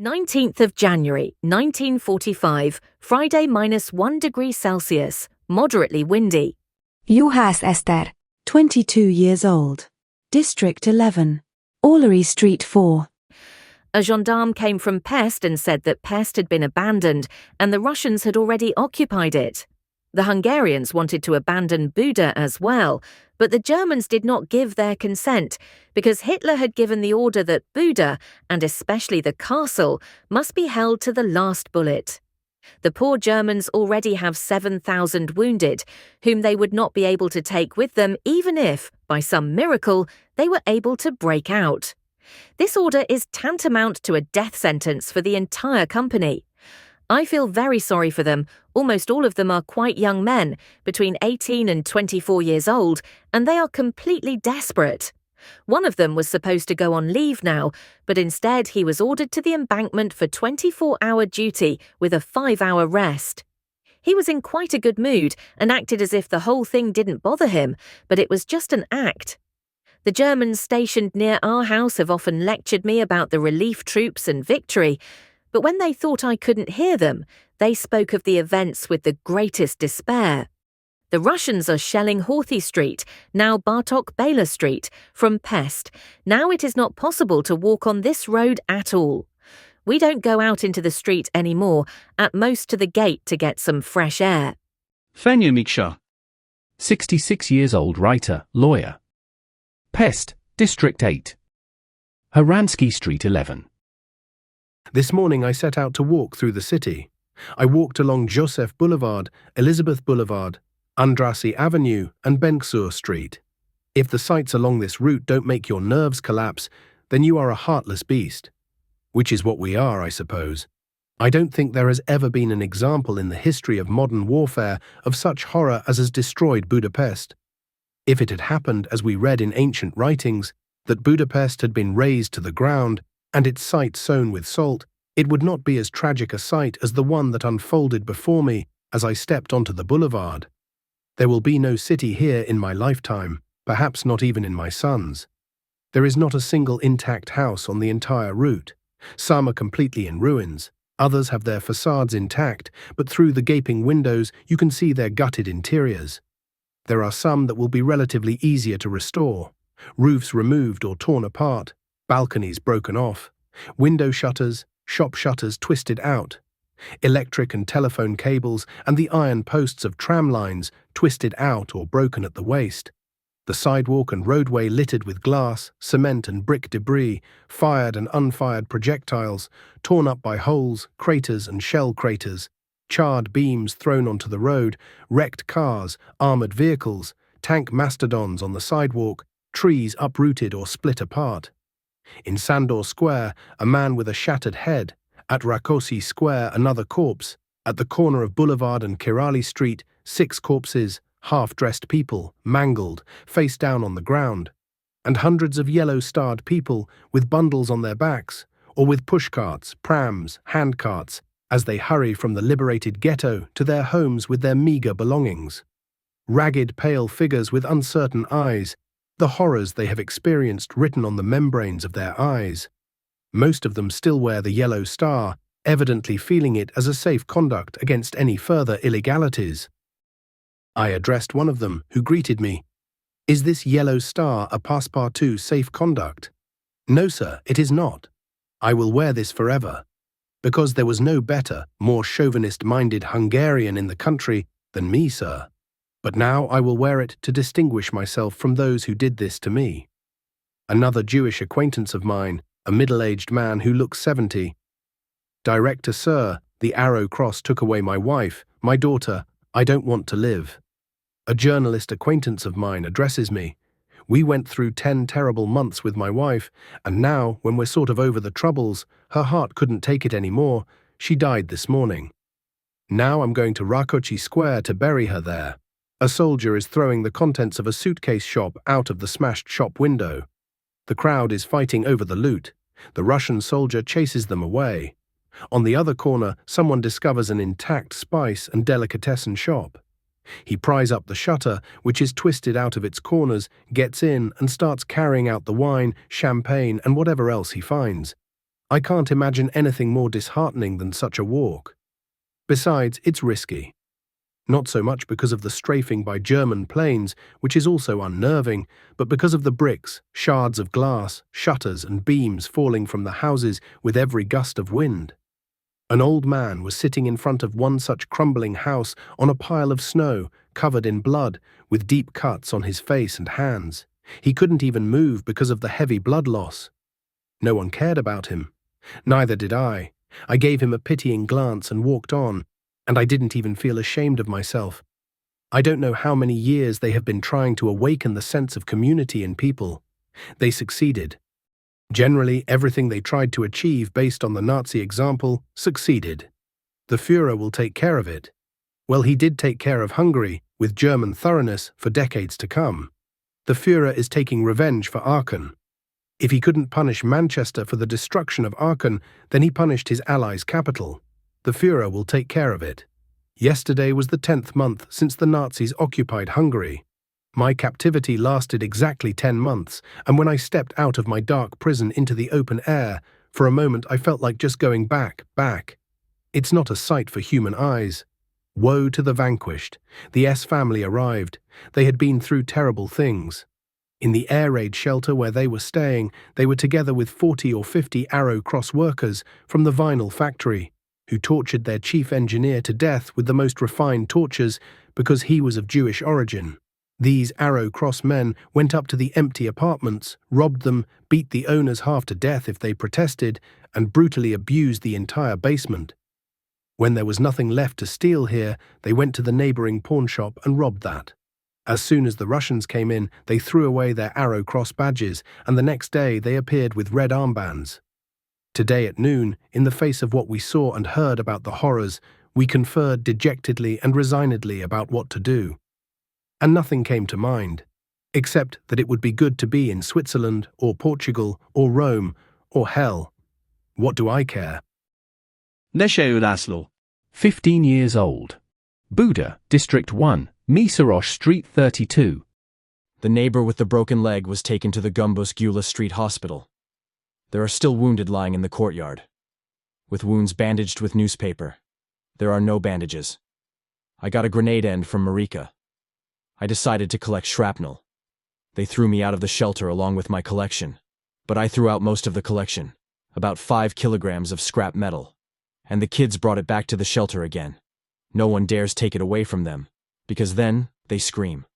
19th of January, 1945, Friday -1 degree Celsius, moderately windy. Juhász Eszter, 22 years old. District 11. Orlery Street 4. A gendarme came from Pest and said that Pest had been abandoned and the Russians had already occupied it. The Hungarians wanted to abandon Buda as well, but the Germans did not give their consent because Hitler had given the order that Buda, and especially the castle, must be held to the last bullet. The poor Germans already have 7,000 wounded, whom they would not be able to take with them even if, by some miracle, they were able to break out. This order is tantamount to a death sentence for the entire company. I feel very sorry for them. Almost all of them are quite young men, between 18 and 24 years old, and they are completely desperate. One of them was supposed to go on leave now, but instead he was ordered to the embankment for 24-hour duty with a 5-hour rest. He was in quite a good mood and acted as if the whole thing didn't bother him, but it was just an act. The Germans stationed near our house have often lectured me about the relief troops and victory, but when they thought I couldn't hear them, they spoke of the events with the greatest despair. The Russians are shelling Horthy Street, now Bartok Bela Street, from Pest. Now it is not possible to walk on this road at all. We don't go out into the street anymore, at most to the gate to get some fresh air. Fenya Miksha, 66 years old, writer, lawyer. Pest, District 8. Haransky Street 11. This morning I set out to walk through the city. I walked along Joseph Boulevard, Elizabeth Boulevard, Andrassy Avenue and Benksur Street. If the sights along this route don't make your nerves collapse, then you are a heartless beast. Which is what we are, I suppose. I don't think there has ever been an example in the history of modern warfare of such horror as has destroyed Budapest. If it had happened, as we read in ancient writings, that Budapest had been razed to the ground and its site sown with salt, it would not be as tragic a sight as the one that unfolded before me as I stepped onto the boulevard. There will be no city here in my lifetime, perhaps not even in my son's. There is not a single intact house on the entire route. Some are completely in ruins, others have their facades intact, but through the gaping windows you can see their gutted interiors. There are some that will be relatively easier to restore, roofs removed or torn apart, balconies broken off, window shutters, shop shutters twisted out, electric and telephone cables and the iron posts of tram lines twisted out or broken at the waist, the sidewalk and roadway littered with glass, cement and brick debris, fired and unfired projectiles, torn up by holes, craters and shell craters, charred beams thrown onto the road, wrecked cars, armored vehicles, tank mastodons on the sidewalk, trees uprooted or split apart. In Sandor Square, a man with a shattered head. At Rákóczi Square, another corpse. At the corner of Boulevard and Kirali Street, 6 corpses, half-dressed people, mangled, face down on the ground. And hundreds of yellow-starred people with bundles on their backs, or with pushcarts, prams, handcarts, as they hurry from the liberated ghetto to their homes with their meager belongings. Ragged, pale figures with uncertain eyes, the horrors they have experienced written on the membranes of their eyes. Most of them still wear the yellow star, evidently feeling it as a safe conduct against any further illegalities. I addressed one of them, who greeted me. "Is this yellow star a passepartout safe conduct?" "No, sir, it is not. I will wear this forever, because there was no better, more chauvinist-minded Hungarian in the country than me, sir. But now I will wear it to distinguish myself from those who did this to me." Another Jewish acquaintance of mine, a middle-aged man who looks 70. "Director, sir, the arrow cross took away my wife, my daughter. I don't want to live." A journalist acquaintance of mine addresses me. "We went through 10 terrible months with my wife, and now, when we're sort of over the troubles, her heart couldn't take it anymore. She died this morning. Now I'm going to Rákóczi Square to bury her there." A soldier is throwing the contents of a suitcase shop out of the smashed shop window. The crowd is fighting over the loot. The Russian soldier chases them away. On the other corner, someone discovers an intact spice and delicatessen shop. He pries up the shutter, which is twisted out of its corners, gets in and starts carrying out the wine, champagne and whatever else he finds. I can't imagine anything more disheartening than such a walk. Besides, it's risky. Not so much because of the strafing by German planes, which is also unnerving, but because of the bricks, shards of glass, shutters and beams falling from the houses with every gust of wind. An old man was sitting in front of one such crumbling house on a pile of snow, covered in blood, with deep cuts on his face and hands. He couldn't even move because of the heavy blood loss. No one cared about him. Neither did I. I gave him a pitying glance and walked on, and I didn't even feel ashamed of myself. I don't know how many years they have been trying to awaken the sense of community in people. They succeeded. Generally, everything they tried to achieve based on the Nazi example succeeded. The Führer will take care of it. Well, he did take care of Hungary, with German thoroughness, for decades to come. The Führer is taking revenge for Aachen. If he couldn't punish Manchester for the destruction of Aachen, then he punished his allies' capital. The Führer will take care of it. Yesterday was the 10th month since the Nazis occupied Hungary. My captivity lasted exactly 10 months, and when I stepped out of my dark prison into the open air, for a moment I felt like just going back. It's not a sight for human eyes. Woe to the vanquished. The S family arrived. They had been through terrible things. In the air raid shelter where they were staying, they were together with 40 or 50 Arrow Cross workers from the vinyl factory, who tortured their chief engineer to death with the most refined tortures because he was of Jewish origin. These Arrow Cross men went up to the empty apartments, robbed them, beat the owners half to death if they protested, and brutally abused the entire basement. When there was nothing left to steal here, they went to the neighboring pawn shop and robbed that. As soon as the Russians came in, they threw away their Arrow Cross badges, and the next day they appeared with red armbands. Today at noon, in the face of what we saw and heard about the horrors, we conferred dejectedly and resignedly about what to do. And nothing came to mind, except that it would be good to be in Switzerland, or Portugal, or Rome, or hell. What do I care? Neshe Laszlo. 15 years old. Buda, District 1, Mészáros Street 32. The neighbor with the broken leg was taken to the Gömbös Gyula Street Hospital. There are still wounded lying in the courtyard, with wounds bandaged with newspaper. There are no bandages. I got a grenade end from Marika. I decided to collect shrapnel. They threw me out of the shelter along with my collection, but I threw out most of the collection, about 5 kilograms of scrap metal, and the kids brought it back to the shelter again. No one dares take it away from them, because then they scream.